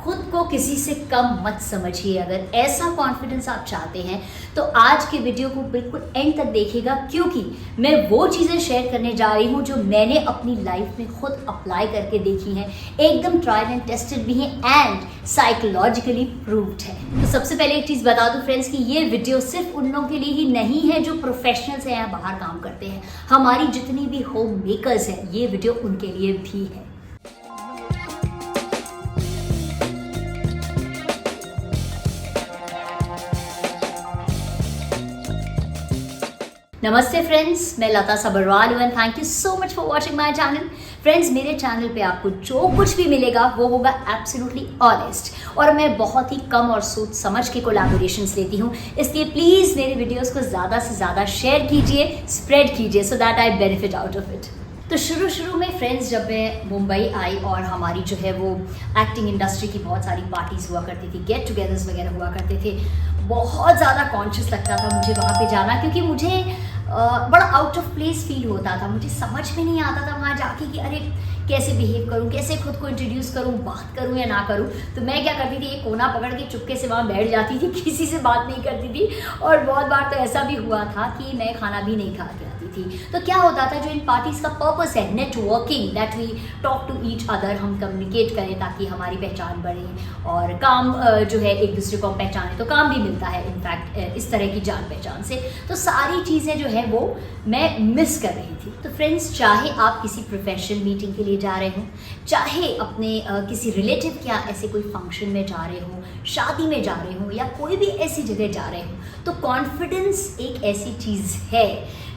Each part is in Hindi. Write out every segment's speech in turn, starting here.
खुद को किसी से कम मत समझिए। अगर ऐसा कॉन्फिडेंस आप चाहते हैं तो आज के वीडियो को बिल्कुल एंड तक देखिएगा, क्योंकि मैं वो चीज़ें शेयर करने जा रही हूँ जो मैंने अपनी लाइफ में खुद अप्लाई करके देखी हैं, एकदम ट्रायल एंड टेस्टेड भी हैं एंड साइकोलॉजिकली प्रूव्ड है। तो सबसे पहले एक चीज़ बता दूँ फ्रेंड्स कि ये वीडियो सिर्फ उन लोगों के लिए ही नहीं है जो प्रोफेशनल्स हैं या बाहर काम करते हैं। हमारी जितनी भी होम मेकर्स हैं, ये वीडियो उनके लिए भी है। नमस्ते फ्रेंड्स, मैं लता सबरवाल हूँ and thank you so much for watching my channel. Friends, मेरे चैनल पे आपको जो कुछ भी मिलेगा वो होगा एब्सोल्युटली ऑनेस्ट, और मैं बहुत ही कम और सोच समझ के कोलैबोरेशंस लेती हूँ। इसलिए प्लीज़ मेरे वीडियोस को ज़्यादा से ज़्यादा शेयर कीजिए, स्प्रेड कीजिए so that I benefit out of it. तो शुरू में फ्रेंड्स, जब मैं मुंबई आई और हमारी जो है वो एक्टिंग इंडस्ट्री की बहुत सारी पार्टीज़ हुआ करती थी, गेट टुगेदर्स वगैरह हुआ करते थे, बहुत ज़्यादा कॉन्शियस लगता था मुझे वहाँ पे जाना, क्योंकि मुझे बड़ा आउट ऑफ प्लेस फील होता था। मुझे समझ में नहीं आता था वहाँ जाके कि अरे कैसे बिहेव करूँ, कैसे खुद को इंट्रोड्यूस करूँ, बात करूँ या ना करूँ। तो मैं क्या करती थी, एक कोना पकड़ के चुपके से वहाँ बैठ जाती थी, किसी से बात नहीं करती थी। और बहुत बार तो ऐसा भी हुआ था कि मैं खाना भी नहीं खा के आती थी। तो क्या होता था, जो इन पार्टीज़ का पर्पस है networking, that we talk to each other, हम कम्युनिकेट करें ताकि हमारी पहचान बढ़े और काम जो है एक दूसरे को हम पहचाने तो काम भी मिलता है इनफैक्ट इस तरह की जान पहचान से। तो सारी चीज़ें जो है वो मैं मिस कर रही थी। तो फ्रेंड्स, चाहे आप किसी प्रोफेशनल मीटिंग के लिए जा रहे हो, चाहे अपने किसी रिलेटिव या ऐसे कोई फंक्शन में जा रहे हो, शादी में जा रहे हो या कोई भी ऐसी जगह जा रहे हो, तो कॉन्फिडेंस एक ऐसी चीज़ है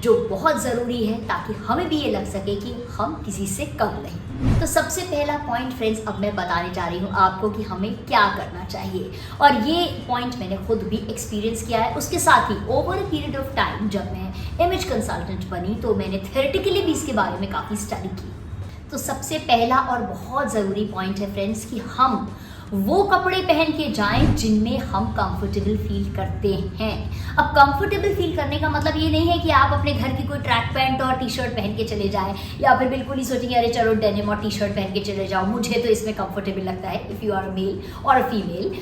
जो बहुत ज़रूरी है ताकि हमें भी ये लग सके कि हम किसी से कम नहीं। तो सबसे पहला पॉइंट फ्रेंड्स अब मैं बताने जा रही हूँ आपको कि हमें क्या करना चाहिए, और ये पॉइंट मैंने खुद भी एक्सपीरियंस किया है। उसके साथ ही over a period of time जब मैं इमेज कंसल्टेंट बनी तो मैंने थ्योरेटिकली भी इसके बारे में काफ़ी स्टडी की। तो सबसे पहला और बहुत ज़रूरी पॉइंट है फ्रेंड्स कि हम वो कपड़े पहन के जाएं जिनमें हम कंफर्टेबल फील करते हैं। अब कंफर्टेबल फील करने का मतलब ये नहीं है कि आप अपने घर की कोई ट्रैक पैंट और टी शर्ट पहन के चले जाएं, या फिर बिल्कुल ही सोचेंगे अरे चलो डेनिम और टी शर्ट पहन के चले जाओ, मुझे तो इसमें कंफर्टेबल लगता है, इफ़ यू आर मेल और फीमेल।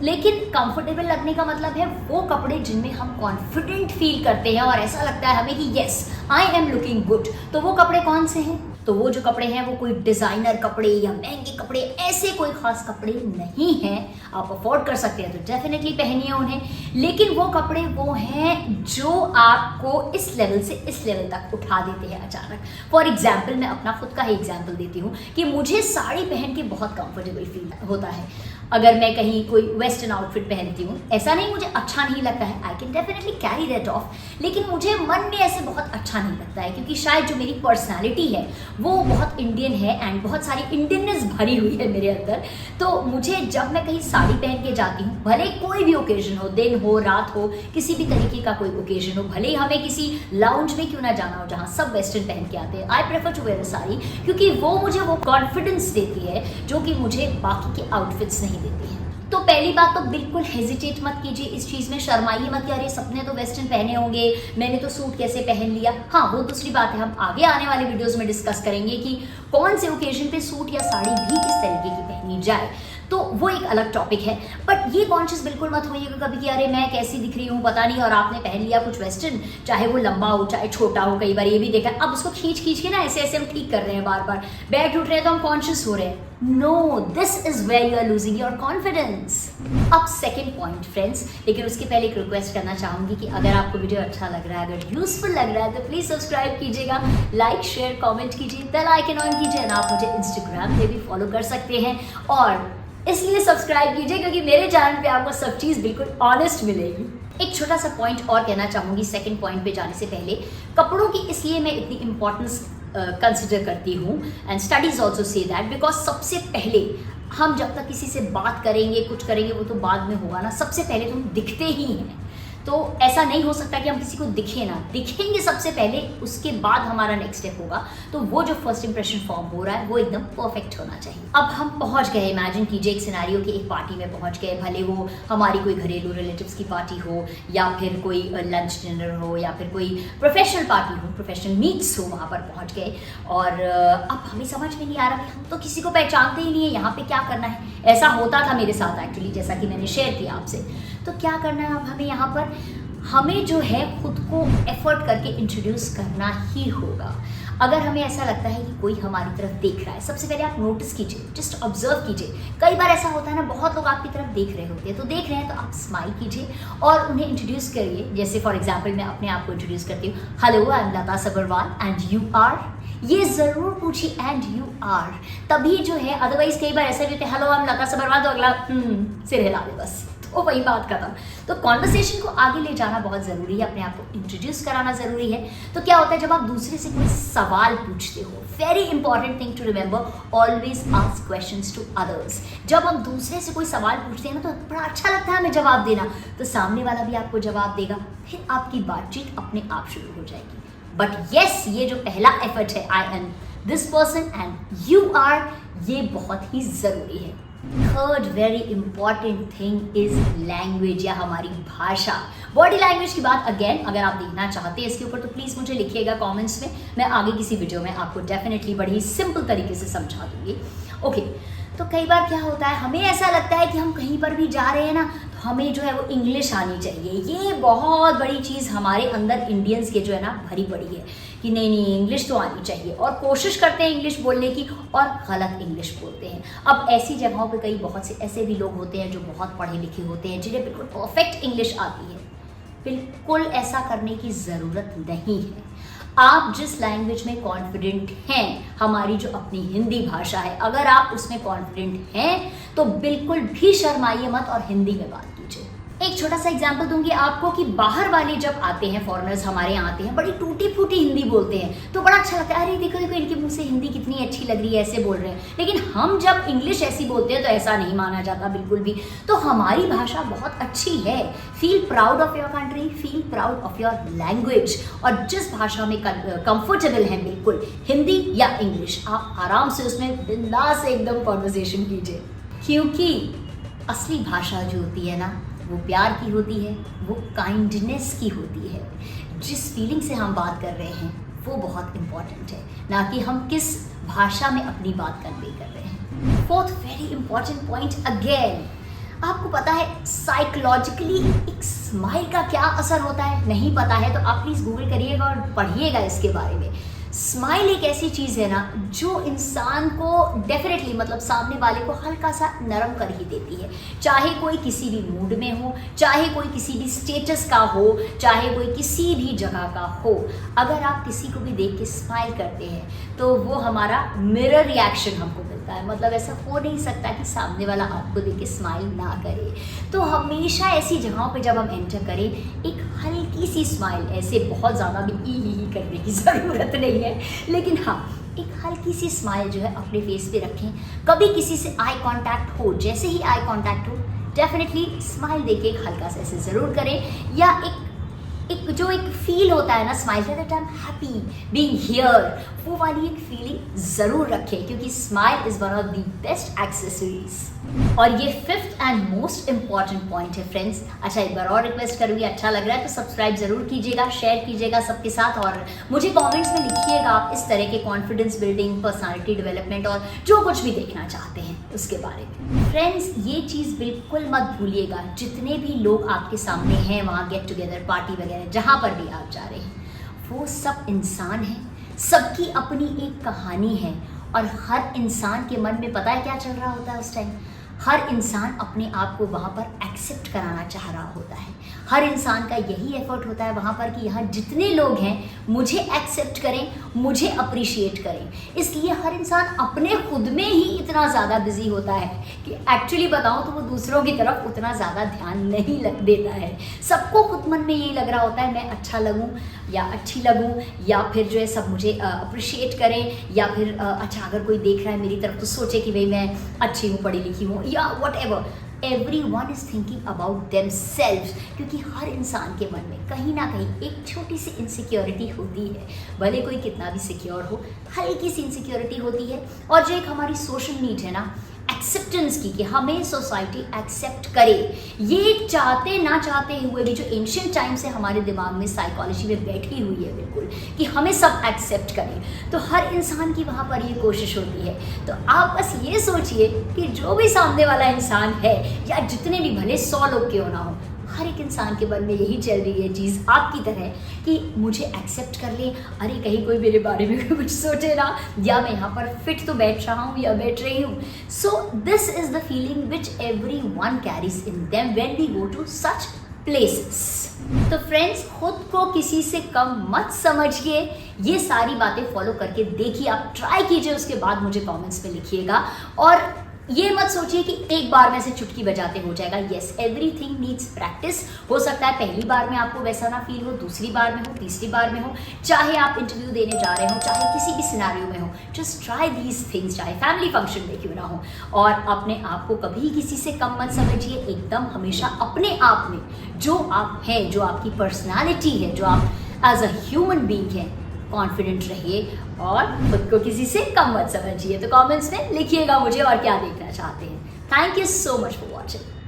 लेकिन कंफर्टेबल लगने का मतलब है वो कपड़े जिनमें हम कॉन्फिडेंट फील करते हैं और ऐसा लगता है हमें कि yes I am looking good. तो वो कपड़े कौन से हैं? तो वो जो कपड़े हैं वो कोई डिज़ाइनर कपड़े या महंगे कपड़े, ऐसे कोई ख़ास कपड़े नहीं हैं। आप अफोर्ड कर सकते हैं तो डेफिनेटली पहनिए उन्हें, लेकिन वो कपड़े वो हैं जो आपको इस लेवल से इस लेवल तक उठा देते हैं अचानक। फॉर एग्जाम्पल, मैं अपना खुद का ही एग्जाम्पल देती हूँ कि मुझे साड़ी पहन के बहुत कंफर्टेबल फील होता है। अगर मैं कहीं कोई वेस्टर्न आउटफिट पहनती हूँ, ऐसा नहीं मुझे अच्छा नहीं लगता है, I can definitely carry that of, लेकिन मुझे मन में ऐसे बहुत अच्छा नहीं लगता है, क्योंकि शायद जो मेरी पर्सनालिटी है वो बहुत इंडियन है एंड बहुत सारी इंडियननेस भरी हुई है मेरे अंदर। तो मुझे जब मैं कहीं साड़ी पहन के जाती हूँ, भले कोई भी ओकेजन हो, दिन हो, रात हो, किसी भी तरीके का कोई ओकेजन हो, भले ही हमें किसी लाउंज में क्यों ना जाना हो जहाँ सब वेस्टर्न पहन के आते हैं, आई प्रेफर टू वेयर अ साड़ी, क्योंकि वो मुझे वो कॉन्फिडेंस देती है जो कि मुझे बाकी के आउटफिट्स नहीं देती है। तो पहली बात तो बिल्कुल हेजिटेट मत कीजिए इस चीज़ में, शर्माइए मत कि अरे सबने तो वेस्टर्न पहने होंगे, मैंने तो सूट कैसे पहन लिया। हाँ, वो दूसरी बात है, हम आगे आने वाले वीडियोस में डिस्कस करेंगे कि कौन से ओकेजन पे सूट या साड़ी भी किस तरीके की पहनी जाए, तो वो एक अलग टॉपिक है। बट ये कॉन्शियस बिल्कुल मत होइएगा कभी कि अरे मैं कैसी दिख रही हूँ पता नहीं, और आपने पहन लिया कुछ वेस्टर्न, चाहे वो लंबा हो चाहे छोटा हो। कई बार ये भी देखा, अब उसको खींच के ना ऐसे ऐसे हम ठीक कर रहे हैं, बार बार बैठ उठ रहे हैं तो हम कॉन्शियस हो रहे हैं। No, this is where you are losing your confidence. अब सेकेंड पॉइंट फ्रेंड्स, लेकिन उसके पहले एक रिक्वेस्ट करना चाहूंगी कि अगर आपको वीडियो अच्छा लग रहा है, अगर यूजफुल लग रहा है तो प्लीज सब्सक्राइब कीजिएगा, लाइक शेयर कमेंट कीजिए, बेल आइकन ऑन कीजिए, और आप मुझे इंस्टाग्राम पे भी फॉलो कर सकते हैं। और इसलिए सब्सक्राइब कीजिए क्योंकि मेरे चैनल पे आपको सब चीज़ बिल्कुल ऑनेस्ट मिलेगी। एक छोटा सा पॉइंट और कहना चाहूँगी सेकंड पॉइंट पे जाने से पहले, कपड़ों की इसलिए मैं इतनी इंपॉर्टेंस कंसिडर करती हूँ and studies also say that, because सबसे पहले हम जब तक किसी से बात करेंगे कुछ करेंगे वो तो बाद में होगा ना, सबसे पहले तो हम दिखते ही हैं। तो ऐसा नहीं हो सकता कि हम किसी को दिखे ना, दिखेंगे सबसे पहले, उसके बाद हमारा नेक्स्ट स्टेप होगा। तो वो जो फर्स्ट इंप्रेशन फॉर्म हो रहा है वो एकदम परफेक्ट होना चाहिए। अब हम पहुंच गए, इमेजिन कीजिए एक सिनेरियो कि एक पार्टी में पहुंच गए, भले वो हमारी कोई घरेलू रिलेटिव्स की पार्टी हो या फिर कोई लंच डिनर हो या फिर कोई प्रोफेशनल पार्टी हो, प्रोफेशनल मीट्स हो, वहाँ पर पहुँच गए और अब हमें समझ में नहीं आ रहा कि हम तो किसी को पहचानते ही नहीं है, यहाँ पे क्या करना है। ऐसा होता था मेरे साथ एक्चुअली, जैसा कि मैंने शेयर किया आपसे। तो क्या करना है अब हमें यहाँ पर, हमें जो है खुद को एफर्ट करके इंट्रोड्यूस करना ही होगा। अगर हमें ऐसा लगता है कि कोई हमारी तरफ देख रहा है, सबसे पहले आप नोटिस कीजिए, जस्ट ऑब्जर्व कीजिए। कई बार ऐसा होता है ना, बहुत लोग आपकी तरफ देख रहे होते हैं, तो देख रहे हैं तो आप स्माइल कीजिए और उन्हें इंट्रोड्यूस करिए। जैसे फॉर एग्जाम्पल मैं अपने आप को इंट्रोड्यूस करती हूँ, hello I am Lata Sagarwal and you are, ये जरूर पूछिए एंड यू आर, तभी जो है, अदरवाइज कई बार ऐसा भी होता है हेलो आई एम लता सगरवाल तो अगला सिर हिला दे बस, तो वही बात खत्म। तो कॉन्वर्सेशन को आगे ले जाना बहुत ज़रूरी है, अपने आप को इंट्रोड्यूस कराना ज़रूरी है। तो क्या होता है जब आप दूसरे से कोई सवाल पूछते हो, very important thing to remember, always ask questions to others. जब हम दूसरे से कोई सवाल पूछते हैं ना तो बड़ा अच्छा लगता है हमें जवाब देना, तो सामने वाला भी आपको जवाब देगा, फिर आपकी बातचीत अपने आप शुरू हो जाएगी। बट येस, ये जो पहला एफर्ट है, I am this person and you are, ये बहुत ही ज़रूरी है। Third very important thing is language, या हमारी भाषा। बॉडी लैंग्वेज की बात अगेन अगर आप देखना चाहते हैं इसके ऊपर तो प्लीज़ मुझे लिखिएगा कमेंट्स में, मैं आगे किसी वीडियो में आपको डेफिनेटली बड़ी ही सिंपल तरीके से समझा दूंगी। ओके, तो कई बार क्या होता है, हमें ऐसा लगता है कि हम कहीं पर भी जा रहे हैं ना, तो हमें जो है वो इंग्लिश आनी चाहिए। ये बहुत बड़ी चीज़ हमारे अंदर इंडियंस के जो है ना भरी पड़ी है कि नहीं नहीं इंग्लिश तो आनी चाहिए, और कोशिश करते हैं इंग्लिश बोलने की और गलत इंग्लिश बोलते हैं। अब ऐसी जगहों पे कई बहुत से ऐसे भी लोग होते हैं जो बहुत पढ़े लिखे होते हैं, जिन्हें बिल्कुल परफेक्ट इंग्लिश आती है। बिल्कुल ऐसा करने की ज़रूरत नहीं है। आप जिस लैंग्वेज में कॉन्फिडेंट हैं, हमारी जो अपनी हिंदी भाषा है, अगर आप उसमें कॉन्फिडेंट हैं तो बिल्कुल भी शर्माइए मत और हिंदी में बात कीजिए। एक छोटा सा एग्जांपल दूंगी आपको कि बाहर वाले जब आते हैं, फॉरेनर्स हमारे यहाँ आते हैं, बड़ी टूटी फूटी हिंदी बोलते हैं तो बड़ा अच्छा लगता है, अरे देखो देखो इनके मुंह से हिंदी कितनी अच्छी लग रही है, ऐसे बोल रहे हैं। लेकिन हम जब इंग्लिश ऐसी बोलते हैं तो ऐसा नहीं माना जाता बिल्कुल भी। तो हमारी भाषा बहुत अच्छी है। Feel proud of your country, feel proud of your language, और जिस भाषा में कंफर्टेबल हैं बिल्कुल, हिंदी या इंग्लिश, आप आराम से उसमें बिंदास से एकदम कॉन्वर्सेशन कीजिए। क्योंकि असली भाषा जो होती है ना, वो प्यार की होती है, वो काइंडनेस की होती है। जिस फीलिंग से हम बात कर रहे हैं वो बहुत इंपॉर्टेंट है, ना कि हम किस भाषा में अपनी बात कन्वे कर रहे हैं। Fourth very important point again, आपको पता है साइकोलॉजिकली एक स्माइल का क्या असर होता है? नहीं पता है तो आप प्लीज़ गूगल करिएगा और पढ़िएगा इसके बारे में। स्माइल एक ऐसी चीज़ है ना जो इंसान को डेफिनेटली, मतलब सामने वाले को हल्का सा नरम कर ही देती है। चाहे कोई किसी भी मूड में हो, चाहे कोई किसी भी स्टेटस का हो, चाहे कोई किसी भी जगह का हो, अगर आप किसी को भी देख के स्माइल करते हैं तो वो हमारा मिरर रिएक्शन हमको मिलता है। मतलब ऐसा हो नहीं सकता कि सामने वाला आपको देख के स्माइल ना करे। तो हमेशा ऐसी जगहों पे जब हम एंटर करें, एक हल्की सी स्माइल, ऐसे बहुत ज़्यादा भी ही करने की ज़रूरत नहीं है, लेकिन हाँ एक हल्की सी स्माइल जो है अपने फेस पे रखें। कभी किसी से आई कांटेक्ट हो, जैसे ही आई कांटेक्ट हो डेफिनेटली स्माइल देके एक हल्का सा ऐसे ज़रूर करें, या एक जो एक फील होता है ना स्माइल का, that I am happy being here, वो वाली एक फीलिंग ज़रूर रखें, क्योंकि smile is one of the best accessories. और ये fifth and most important point है फ्रेंड्स। अच्छा, एक बार और रिक्वेस्ट करूँगी, अच्छा लग रहा है तो सब्सक्राइब ज़रूर कीजिएगा, शेयर कीजिएगा सबके साथ, और मुझे कमेंट्स में लिखिएगा आप इस तरह के कॉन्फिडेंस बिल्डिंग, पर्सनालिटी डेवलपमेंट और जो कुछ भी देखना चाहते हैं उसके बारे में। फ्रेंड्स, ये चीज़ बिल्कुल मत भूलिएगा, जितने भी लोग आपके सामने हैं वहाँ गेट टुगेदर पार्टी वगैरह जहाँ पर भी आप जा रहे हैं, वो सब इंसान हैं, सबकी अपनी एक कहानी है, और हर इंसान के मन में पता है क्या चल रहा होता है उस टाइम? हर इंसान अपने आप को वहाँ पर एक्सेप्ट कराना चाह रहा होता है। हर इंसान का यही एफर्ट होता है वहाँ पर कि यहाँ जितने लोग हैं मुझे एक्सेप्ट करें, मुझे अप्रिशिएट करें। इसलिए हर इंसान अपने खुद में ही इतना ज़्यादा बिजी होता है कि एक्चुअली बताऊँ तो वो दूसरों की तरफ उतना ज़्यादा ध्यान नहीं देता है। सबको खुद मन में यही लग रहा होता है, मैं अच्छा लगूँ या अच्छी लगूँ, या फिर जो है सब मुझे अप्रिशिएट करें, या फिर अच्छा अगर कोई देख रहा है मेरी तरफ तो सोचे कि भाई मैं अच्छी हूँ, पढ़ी लिखी हूँ, या what ever. Everyone is thinking about themselves, क्योंकि हर इंसान के मन में कहीं ना कहीं एक छोटी सी इनसिक्योरिटी होती है। भले कोई कितना भी सिक्योर हो, हल्की सी इनसिक्योरिटी होती है। और जो एक हमारी सोशल नीड है ना, एक्सेप्टेंस की, कि हमें सोसाइटी एक्सेप्ट करे। ये चाहते ना चाहते हुए भी जो एंशियंट टाइम से हमारे दिमाग में साइकोलॉजी में बैठी हुई है बिल्कुल, कि हमें सब एक्सेप्ट करें, तो हर इंसान की वहाँ पर ये कोशिश होती है। तो आप बस ये सोचिए कि जो भी सामने वाला इंसान है, या जितने भी भले 100 लोग क्यों ना हो, हर एक इंसान के मन में यही चल रही है चीज़ आपकी तरह, कि मुझे एक्सेप्ट कर ले, अरे कहीं कोई मेरे बारे में कुछ सोचे ना, या मैं यहाँ पर फिट तो बैठ रहा हूँ या बैठ रही हूँ। So this is the feeling which everyone carries in them when we go to such places. तो फ्रेंड्स, खुद को किसी से कम मत समझिए, ये सारी बातें फॉलो करके देखिए, आप ट्राई कीजिए, उसके बाद मुझे कमेंट्स में लिखिएगा। और ये मत सोचिए कि एक बार में से चुटकी बजाते हो जाएगा। Yes, everything needs practice. हो सकता है पहली बार में आपको वैसा ना फील हो, दूसरी बार में हो, तीसरी बार में हो, चाहे आप इंटरव्यू देने जा रहे हो, चाहे किसी भी सिनेरियो में हो, जस्ट ट्राई दीज थिंग्स, चाहे फैमिली फंक्शन में क्यों ना हो। और अपने आप को कभी किसी से कम मत समझिए, एकदम हमेशा अपने आप में जो आप हैं, जो आपकी पर्सनैलिटी है, जो आप एज अ ह्यूमन बीइंग है, कॉन्फिडेंट रहिए और खुद को किसी से कम मत समझिए। तो कमेंट्स में लिखिएगा मुझे और क्या देखना चाहते हैं। Thank you so much for watching.